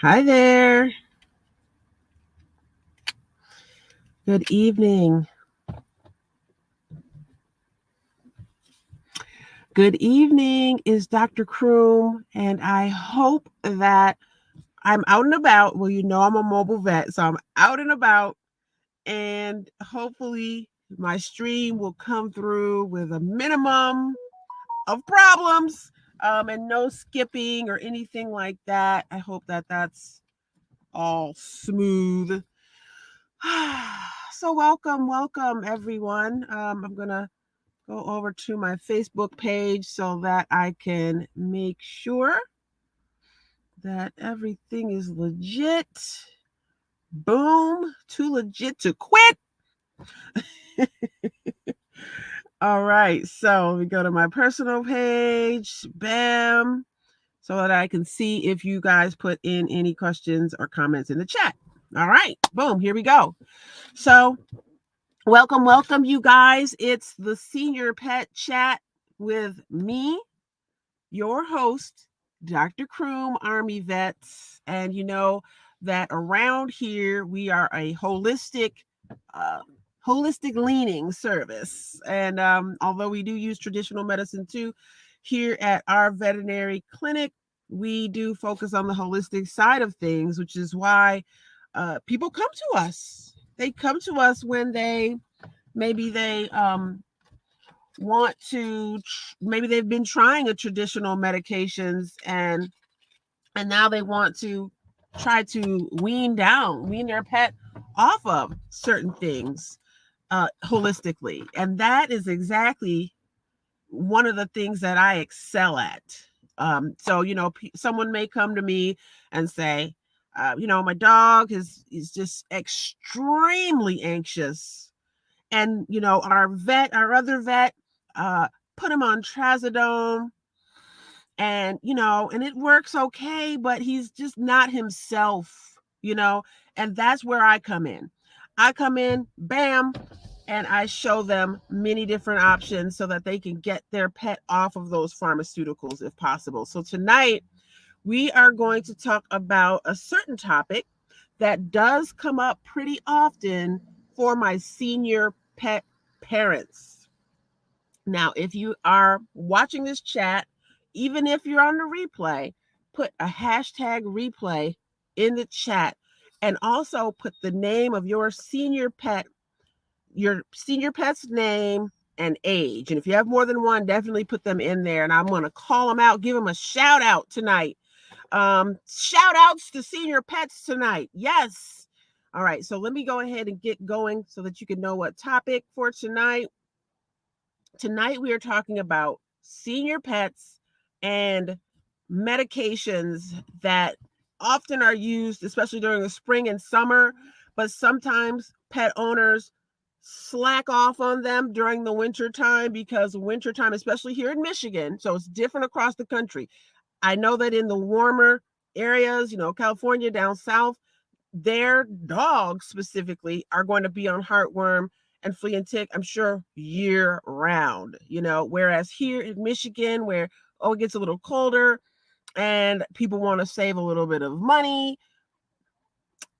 Hi there. Good evening. Good evening is Dr. Croom, and I hope that I'm out and about. Well, I'm a mobile vet, so I'm out and about, and hopefully my stream will come through with a minimum of problems and no skipping or anything like that. I hope that that's all smooth. So welcome everyone. I'm gonna go over to my Facebook page so that I can make sure that everything is legit. Boom, too legit to quit. All right, so we go to my personal page, bam, so that I can see if you guys put in any questions or comments in the chat. All right, boom, here we go. So welcome, you guys. It's the Senior Pet Chat with me, your host, Dr. Croom, Army Vets. And you know that around here we are a uh, holistic leaning service. And although we do use traditional medicine too, here at our veterinary clinic, we do focus on the holistic side of things, which is why people come to us. They come to us when maybe they want to maybe they've been trying a traditional medications and now they want to try to wean their pet off of certain things holistically, and that is exactly one of the things that I excel at. So someone may come to me and say, my dog is just extremely anxious, and our other vet uh put him on trazodone, and it works okay, but he's just not himself. And that's where I come in, bam, and I show them many different options so that they can get their pet off of those pharmaceuticals if possible. So tonight we are going to talk about a certain topic that does come up pretty often for my senior pet parents. Now, if you are watching this chat, even if you're on the replay, put a hashtag replay in the chat, and also put the name of your senior pet's name and age. And if you have more than one, definitely put them in there. And I'm going to call them out, give them a shout out tonight. Shout outs to senior pets tonight. Yes. All right. So let me go ahead and get going so that you can know what topic for tonight. Tonight we are talking about senior pets and medications that often are used, especially during the spring and summer, but sometimes pet owners slack off on them during the winter time because winter time, especially here in Michigan, so it's different across the country. I know that in the warmer areas, California down south, their dogs specifically are going to be on heartworm and flea and tick, I'm sure, year round, whereas here in Michigan, where, it gets a little colder and people want to save a little bit of money,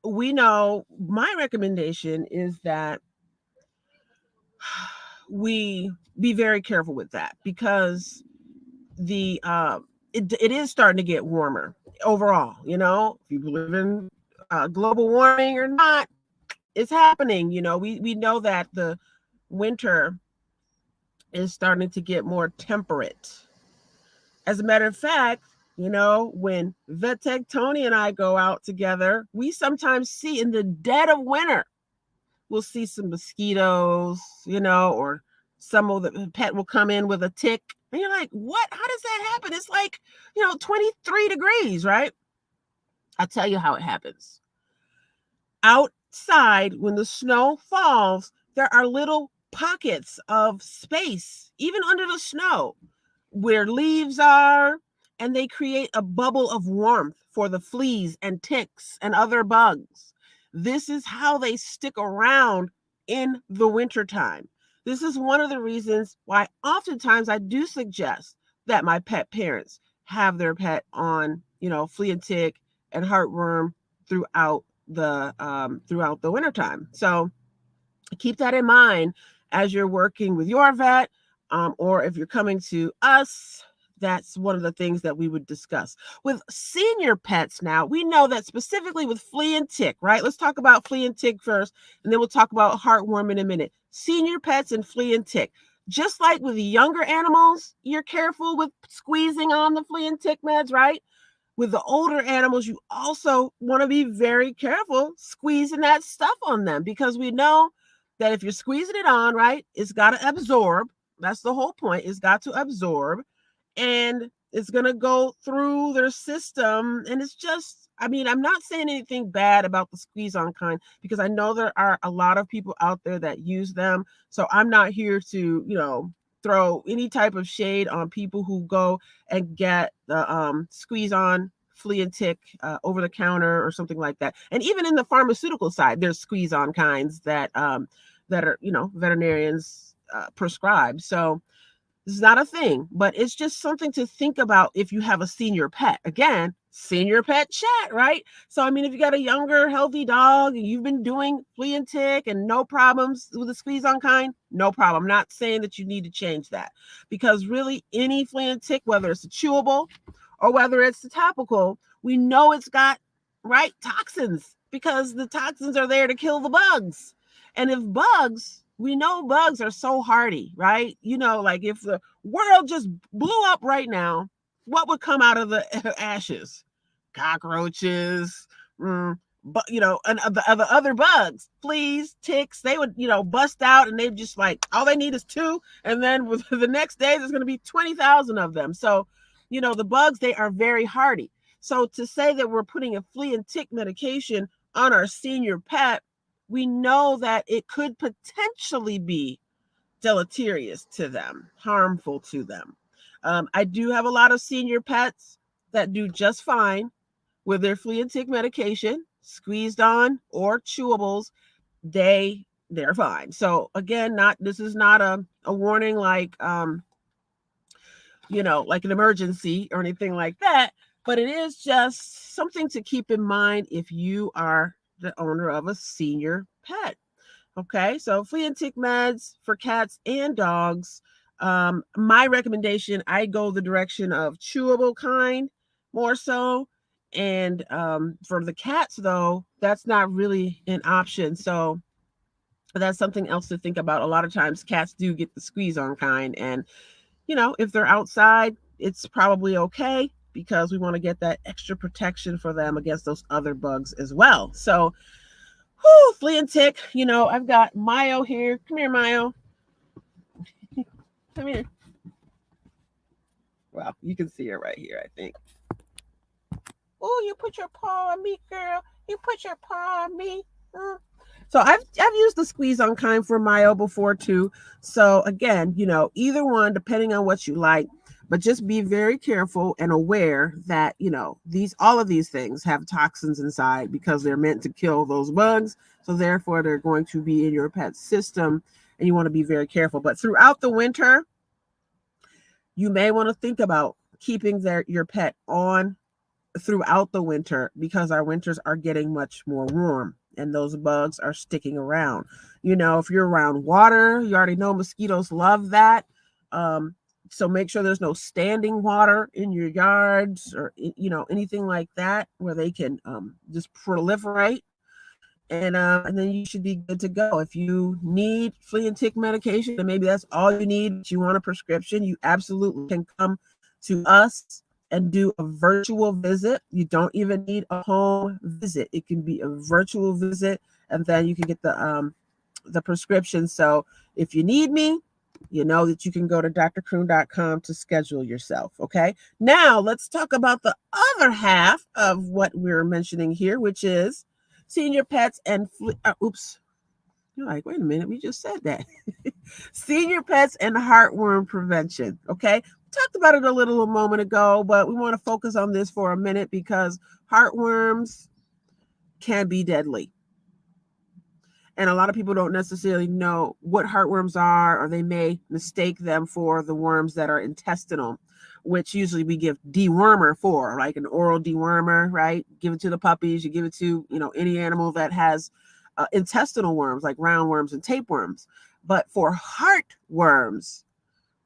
we know my recommendation is that we be very careful with that because it is starting to get warmer overall. If you believe in global warming or not, it's happening. We know that the winter is starting to get more temperate. As a matter of fact, when Vet Tech Tony and I go out together, we sometimes see in the dead of winter, we'll see some mosquitoes, or some of the pet will come in with a tick. And you're like, what? How does that happen? It's like, 23 degrees, right? I'll tell you how it happens. Outside, when the snow falls, there are little pockets of space, even under the snow, where leaves are, and they create a bubble of warmth for the fleas and ticks and other bugs. This is how they stick around in the wintertime. This is one of the reasons why oftentimes I do suggest that my pet parents have their pet on, flea and tick and heartworm throughout the wintertime. So keep that in mind as you're working with your vet, or if you're coming to us. That's one of the things that we would discuss with senior pets. Now, we know that specifically with flea and tick, right? Let's talk about flea and tick first, and then we'll talk about heartworm in a minute. Senior pets and flea and tick. Just like with younger animals, you're careful with squeezing on the flea and tick meds, right? With the older animals, you also want to be very careful squeezing that stuff on them, because we know that if you're squeezing it on, right, it's got to absorb. That's the whole point. It's got to absorb, and it's going to go through their system. And it's just, I mean, I'm not saying anything bad about the squeeze on kind, because I know there are a lot of people out there that use them. So I'm not here to, throw any type of shade on people who go and get the squeeze on flea and tick over the counter or something like that. And even in the pharmaceutical side, there's squeeze on kinds that are, veterinarians prescribe. So this is not a thing, but it's just something to think about if you have a senior pet. Again, senior pet chat, right? So, I mean, if you got a younger, healthy dog and you've been doing flea and tick and no problems with the squeeze on kind, no problem. I'm not saying that you need to change that, because really any flea and tick, whether it's a chewable or whether it's a topical, we know it's got, right, toxins, because the toxins are there to kill the bugs. And if we know bugs are so hardy, right? Like if the world just blew up right now, what would come out of the ashes? Cockroaches, but and the other bugs, fleas, ticks, they would, bust out, and they just like, all they need is 2. And then with the next day, there's going to be 20,000 of them. So, the bugs, they are very hardy. So to say that we're putting a flea and tick medication on our senior pet, we know that it could potentially be deleterious to them, harmful to them. I do have a lot of senior pets that do just fine with their flea and tick medication, squeezed on or chewables. They're fine. So again, this is not a warning like like an emergency or anything like that, but it is just something to keep in mind if you are the owner of a senior pet. Okay, so flea and tick meds for cats and dogs. My recommendation, I go the direction of chewable kind more so. And for the cats, though, that's not really an option. So that's something else to think about. A lot of times cats do get the squeeze on kind. And, if they're outside, it's probably okay, because we want to get that extra protection for them against those other bugs as well. So, flea and tick, I've got Mayo here. Come here, Mayo. Come here. Well, you can see her right here, I think. Oh, you put your paw on me, girl. You put your paw on me. So I've used the squeeze on kind for Mayo before too. So again, either one, depending on what you like, but just be very careful and aware that, all of these things have toxins inside, because they're meant to kill those bugs. So therefore they're going to be in your pet's system, and you want to be very careful. But throughout the winter, you may want to think about keeping your pet on throughout the winter, because our winters are getting much more warm and those bugs are sticking around. If you're around water, you already know mosquitoes love that. So make sure there's no standing water in your yards or, anything like that where they can just proliferate. And then you should be good to go. If you need flea and tick medication, and maybe that's all you need, but you want a prescription, you absolutely can come to us and do a virtual visit. You don't even need a home visit. It can be a virtual visit, and then you can get the prescription. So if you need me, you know that you can go to drcroom.com to schedule yourself. Okay. Now let's talk about the other half of what we're mentioning here, which is senior pets and oops. You're like, wait a minute, we just said that. Senior pets and heartworm prevention. Okay. Talked about it a moment ago, but we want to focus on this for a minute, because heartworms can be deadly. And a lot of people don't necessarily know what heartworms are, or they may mistake them for the worms that are intestinal, which usually we give dewormer for, like an oral dewormer, right? Give it to the puppies. You give it to, any animal that has intestinal worms, like roundworms and tapeworms. But for heartworms,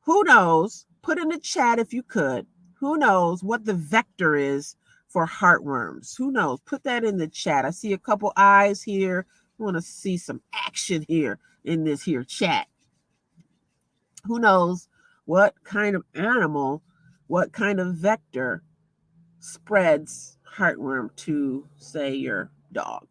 who knows? Put in the chat if you could. Who knows what the vector is for heartworms? Who knows? Put that in the chat. I see a couple eyes here. I want to see some action here in this here chat. Who knows what kind of animal, what kind of vector spreads heartworm to, say, your dog?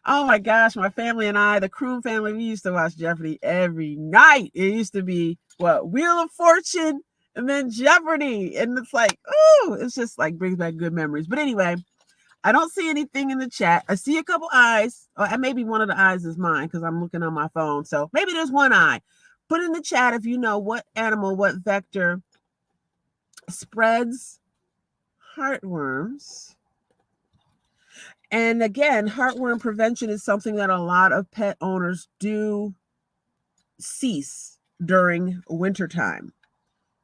Oh my gosh, my family and I, the Croom family, we used to watch Jeopardy every night. It used to be Wheel of Fortune and then Jeopardy. And it's like, oh, it's just like brings back good memories. But anyway, I don't see anything in the chat. I see a couple eyes. And maybe one of the eyes is mine because I'm looking on my phone. So maybe there's one eye. Put in the chat if you know what animal, what vector spreads heartworms. And again, heartworm prevention is something that a lot of pet owners do cease during wintertime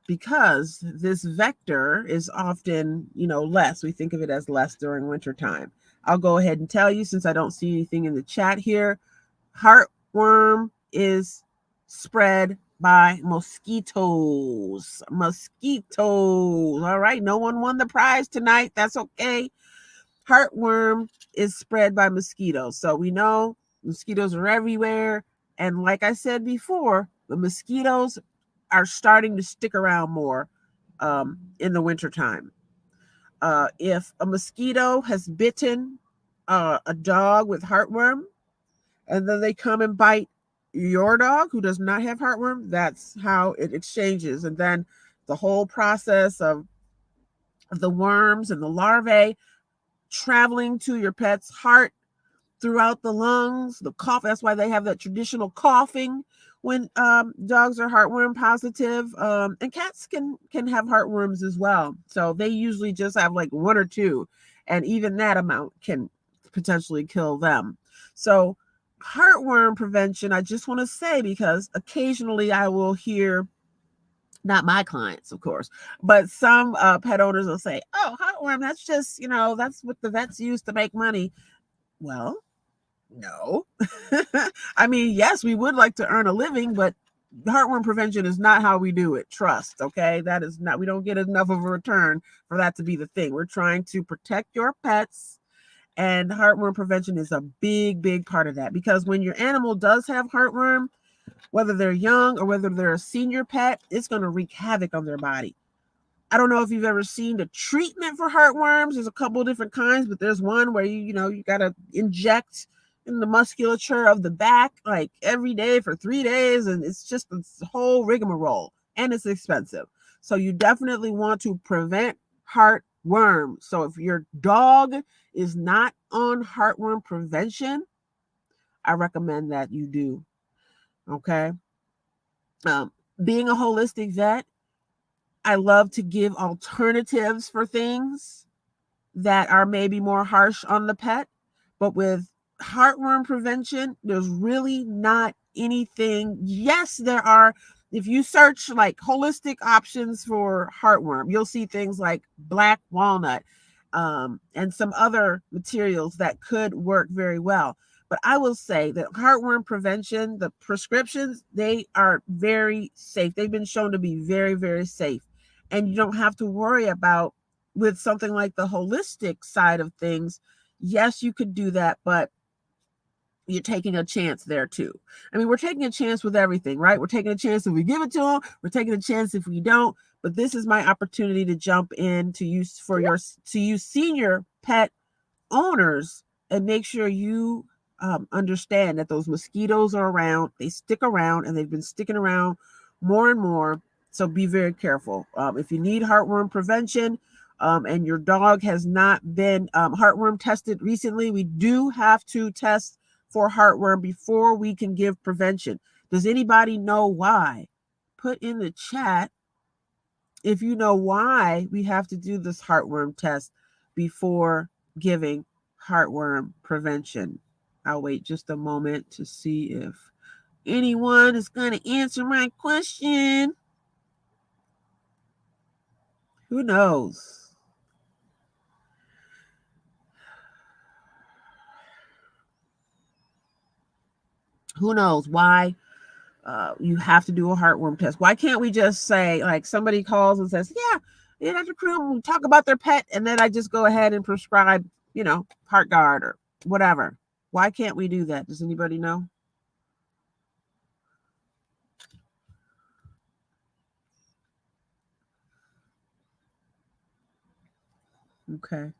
because this vector is often, less. We think of it as less during wintertime. I'll go ahead and tell you, since I don't see anything in the chat here, heartworm is spread by mosquitoes. Mosquitoes. All right. No one won the prize tonight. That's okay. Heartworm is spread by mosquitoes. So we know mosquitoes are everywhere. And like I said before, the mosquitoes are starting to stick around more in the wintertime. If a mosquito has bitten a dog with heartworm, and then they come and bite your dog who does not have heartworm, that's how it exchanges. And then the whole process of the worms and the larvae traveling to your pet's heart throughout the lungs, the cough. That's why they have that traditional coughing when dogs are heartworm positive. And cats can have heartworms as well. So they usually just have like one or two, and even that amount can potentially kill them. So heartworm prevention, I just want to say, because occasionally I will hear, not my clients, of course, but some pet owners will say, oh, heartworm, that's just, that's what the vets use to make money. Well, no. I mean, yes, we would like to earn a living, but heartworm prevention is not how we do it. Trust, okay? That is not, we don't get enough of a return for that to be the thing. We're trying to protect your pets, and heartworm prevention is a big, big part of that, because when your animal does have heartworm, whether they're young or whether they're a senior pet, it's going to wreak havoc on their body. I don't know if you've ever seen the treatment for heartworms. There's a couple of different kinds, but there's one where you got to inject in the musculature of the back like every day for 3 days, and it's just this whole rigmarole, and it's expensive. So you definitely want to prevent heartworm. So if your dog is not on heartworm prevention, I recommend that you do. Okay. Being a holistic vet, I love to give alternatives for things that are maybe more harsh on the pet. But with heartworm prevention, there's really not anything. Yes, there are. If you search like holistic options for heartworm, you'll see things like black walnut and some other materials that could work very well. But I will say that heartworm prevention, the prescriptions, they are very safe. They've been shown to be very, very safe. And you don't have to worry about, with something like the holistic side of things, yes, you could do that, but you're taking a chance there too. I mean, we're taking a chance with everything, right? We're taking a chance if we give it to them. We're taking a chance if we don't. But this is my opportunity to jump in to use senior pet owners and make sure you understand that those mosquitoes are around. They stick around, and they've been sticking around more and more. So be very careful. If you need heartworm prevention and your dog has not been heartworm tested recently, we do have to test for heartworm before we can give prevention. Does anybody know why put in the chat if you know why we have to do this heartworm test before giving heartworm prevention. I'll wait just a moment to see if anyone is going to answer my question. Who knows? Who knows why you have to do a heartworm test? Why can't we just say, like, somebody calls and says, yeah, Dr. Croom, we talk about their pet, and then I just go ahead and prescribe, HeartGuard or whatever. Why can't we do that? Does anybody know? Okay.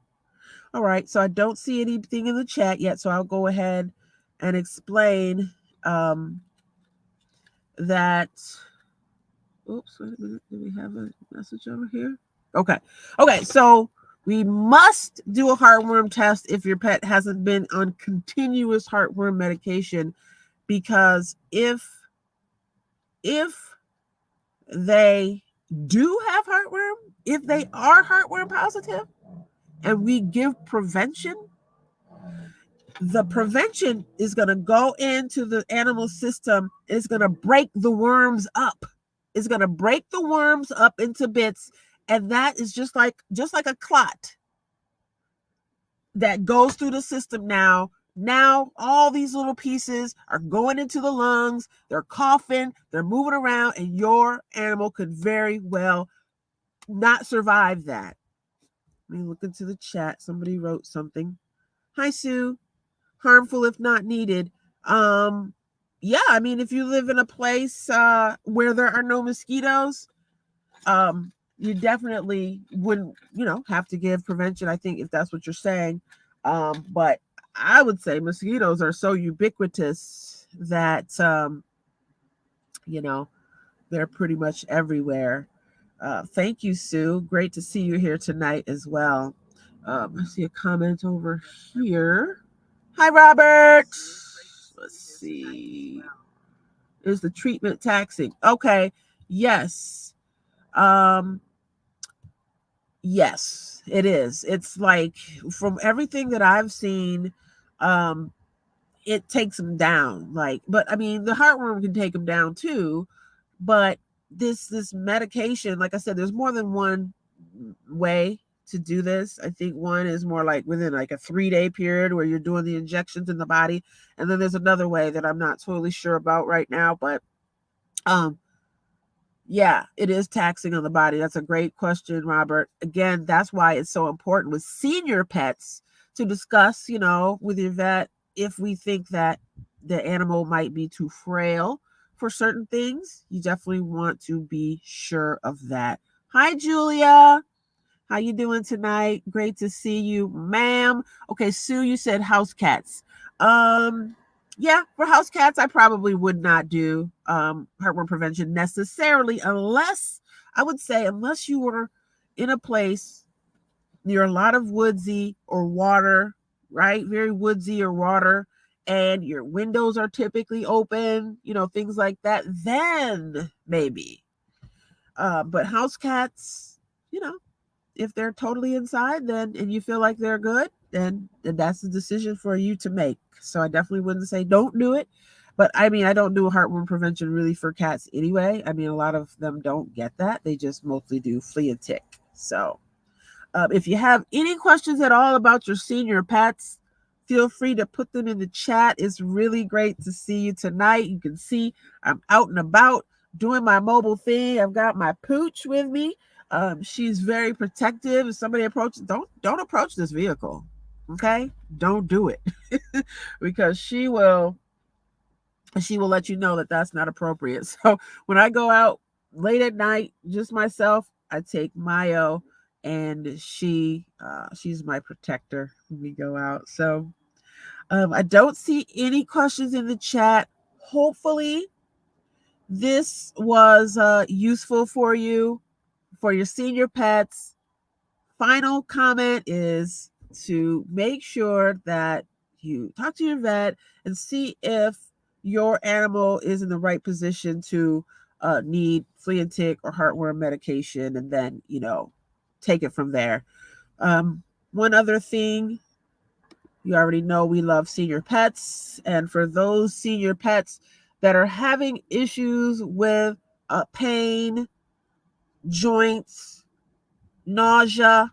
All right. So I don't see anything in the chat yet. So I'll go ahead and explain that. Oops, wait a minute. Do we have a message over here? Okay. Okay. So we must do a heartworm test if your pet hasn't been on continuous heartworm medication, because if they do have heartworm, if they are heartworm positive, and we give prevention, the prevention is going to go into the animal system. It's going to break the worms up. It's going to break the worms up into bits, and that is just like a clot that goes through the system now. Now all these little pieces are going into the lungs. They're coughing, they're moving around, and your animal could very well not survive that. Let me look into the chat. Somebody wrote something. Hi, Sue. Harmful if not needed. Yeah, I mean, if you live in a place where there are no mosquitoes, you definitely wouldn't, have to give prevention, I think, if that's what you're saying. But I would say mosquitoes are so ubiquitous that, they're pretty much everywhere. Thank you, Sue. Great to see you here tonight as well. I see a comment over here. Hi, Robert. Let's see. Is the treatment taxing? Okay. Yes. Yes, it is. It's like, from everything that I've seen, it takes them down. But I mean, the heartworm can take them down too. But this medication, like I said, there's more than one way to do this. I think one is more like within like a 3-day period where you're doing the injections in the body, and then there's another way that I'm not totally sure about right now. But yeah, it is taxing on the body. That's a great question, Robert. Again, that's why it's so important with senior pets to discuss, with your vet, if we think that the animal might be too frail for certain things. You definitely want to be sure of that. Hi, Julia. How you doing tonight? Great to see you, ma'am. Okay, Sue, you said house cats. Yeah, for house cats, I probably would not do heartworm prevention necessarily, unless you were in a place near a lot of woodsy or water, right? Very woodsy or water, and your windows are typically open, things like that, then maybe. But house cats, if they're totally inside, then, and you feel like they're good, then that's the decision for you to make. So I definitely wouldn't say don't do it. But I mean, I don't do heartworm prevention really for cats anyway. I mean, a lot of them don't get that. They just mostly do flea and tick. So if you have any questions at all about your senior pets, feel free to put them in the chat. It's really great to see you tonight. You can see I'm out and about doing my mobile thing. I've got my pooch with me. She's very protective. If somebody approaches, don't approach this vehicle. Okay, don't do it because she will let you know that that's not appropriate. So when I go out late at night, just myself, I take Mayo, and she's my protector when we go out. So I don't see any questions in the chat. Hopefully this was useful for you, for your senior pets. Final comment is to make sure that you talk to your vet and see if your animal is in the right position to need flea and tick or heartworm medication, and then, take it from there. One other thing, you already know we love senior pets. And for those senior pets that are having issues with pain, joints, nausea,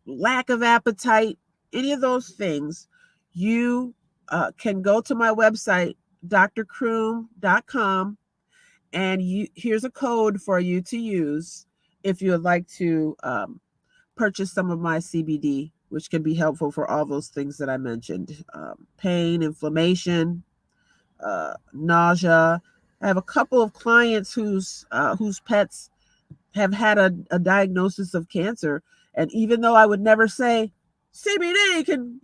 lack of appetite, any of those things, you can go to my website, drcroom.com, and here's a code for you to use if you would like to purchase some of my CBD, which can be helpful for all those things that I mentioned: pain, inflammation, nausea. I have a couple of clients whose pets have had a diagnosis of cancer, and even though I would never say CBD can,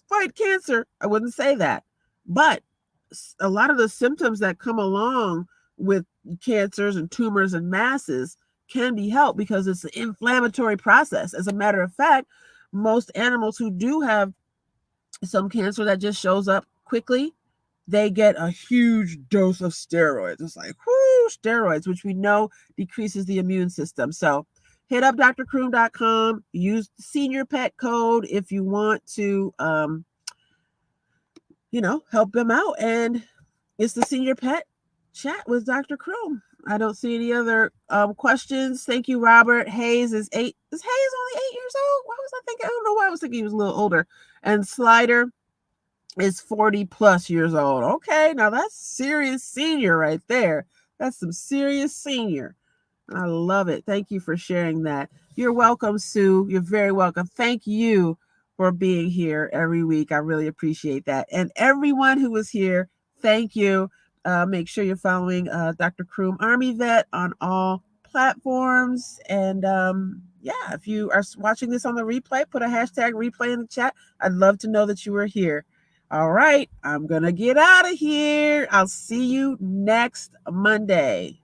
fight cancer, I wouldn't say that. But a lot of the symptoms that come along with cancers and tumors and masses can be helped because it's an inflammatory process. As a matter of fact, most animals who do have some cancer that just shows up quickly, they get a huge dose of steroids. It's like, whoo, steroids, which we know decreases the immune system. So hit up drcroom.com, use the senior pet code if you want to, help them out. And it's the senior pet chat with Dr. Croom. I don't see any other questions. Thank you, Robert. Hayes is 8. Is Hayes only 8 years old? Why was I thinking? I don't know why I was thinking he was a little older. And Slider is 40 plus years old. Okay, now that's serious senior right there. That's some serious senior. I love it. Thank you for sharing that. You're welcome, Sue. You're very welcome. Thank you for being here every week. I really appreciate that. And everyone who was here, thank you. Make sure you're following Dr. Croom Army Vet on all platforms. And if you are watching this on the replay, put a hashtag replay in the chat. I'd love to know that you were here. All right, I'm going to get out of here. I'll see you next Monday.